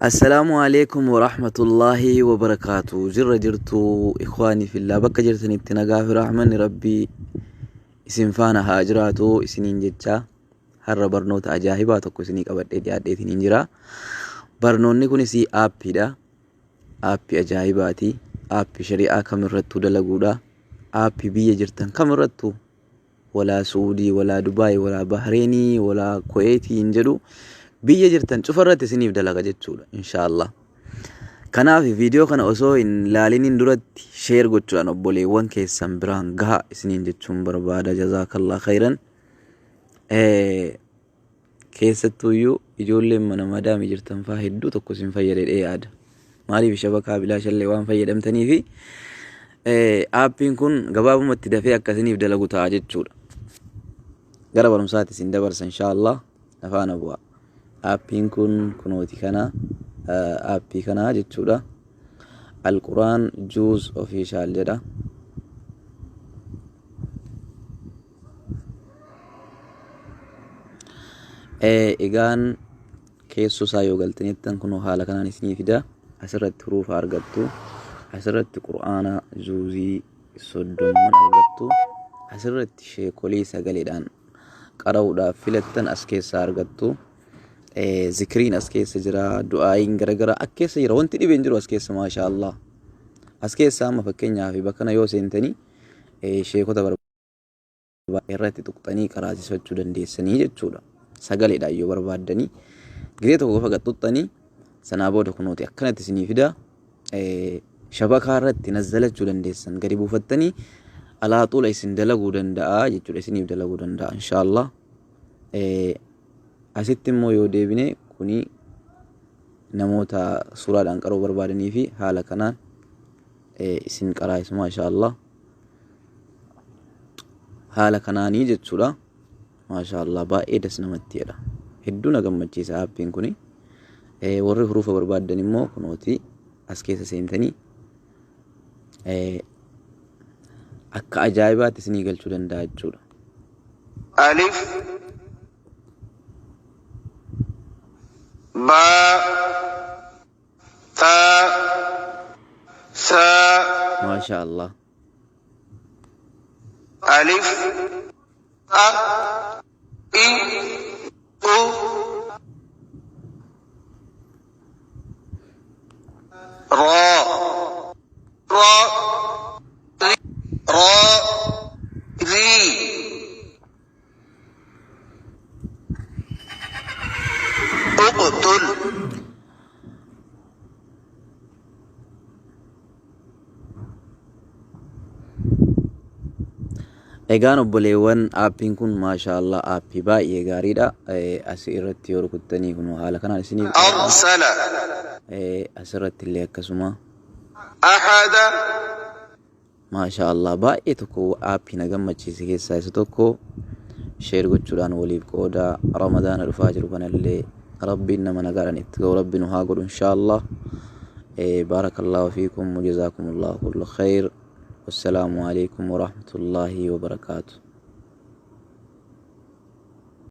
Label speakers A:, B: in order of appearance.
A: السلام عليكم ورحمة الله وبركاته. جرتو إخواني في الله بك جرتني بتنقى في رحمن ربي اسم فانا هاجراتو اسنين جتشا هر برنوت أجاهباتو كسنيك أبد إدياديتين انجرا برنوني كوني آبي دا آبي أجاهباتي آبي شريعة كامرتو دلقودا آبي بيا جرتن كامرتو ولا سعودي ولا دبي ولا بحريني ولا كويتي انجلو biyya jirtan cufarratti isiniif dalaga jechuudha inshallah. Kanaaf viidiyoo kana osoo hin laaliniin duratti sheer gochuudhaan obboleewwan keessan biraan gaha isiniin jechuun barbaada. Jazaakallah khairan. Keessattuuyyuu ijoolleen mana madaamii jirtan faa hedduu tokko isin fayyadee yaada. Maaliif shabakaa bilaashallee waan fayyadamtaniif aappiin kun gabaabumatti dafee akka isiniif dalagu ta'a jechuudha. Gara barumsaatti isin dabarsa inshallah. Afaana bu'aa. Aappiin kun kunooti kana aappii kana jechuudha. Alquraan juuz official jedha. Egaan keessoo isaa yoo galtanittan kunoo haala kanaan isinii fida. Asirratti huruufa argattu. Asirratti qur'aana juuzii 30 argattu. Asirratti sheekolii sagaleedhaan qara'uudhaaf filattan as keessaa argattu. Zikriin as keessa jira, du'aayin garagara as keessa jira, wanti dhibeen jiru as keessa maashaallah. As keessa amma fakkeenyaaf bakkana yoo seentanii sheekota irratti tuqxanii qaraasisachuu dandeessanii jechuudha. Sagaleedhaan yoo barbaaddanii giree tokko qofa qaxxuxxanii sanaa booda kunooti akkanatti isinii fida. Shabakaa irratti nazzalachuu dandeessan gadi buufattanii alaaxuula isin dalaguu danda'a jechuudha, isiniif dalaguu danda'a inshallah. Asitti immoo yoo deebine kuni namoota suuraadhaan qaruu barbaadanii fi haala kanaan isin qaraa'isu maashaallah. Haala kanaanii jechuudha maashaallah, baay'ee das namatti jedha. Hedduu na gammachiisa aappiin kuni. Warri huruufa barbaadan immoo kunooti as keessa seentanii akka ajaa'ibaatti isinii galchuu danda'a jechuudha.
B: Alif با تا ثا
A: ما شاء الله.
B: ألف أ إ أو را را را ذي اقتل.
A: Egaan obboleewwan aappiin kun maashaallah aappii baay'ee gaariidha. As irratti yoo rukuttanii kun haala kanaan isiniif
B: arsala
A: asirratti illee akkasuma
B: ahada
A: maashaallah baay'ee tokko aappii na gammachiise keessaa isa tokko. Sheer gochuudhaan waliif qooda ramadaana dhufaa jiru kanallee rabbiin nama nagaadhaan itti ga'u rabbiin haa godhu inshallah. Barakallahu fiikum wa jazakumullahu kullu khair. Wassalamu alaikum wa rahmatullahi wa barakatuh.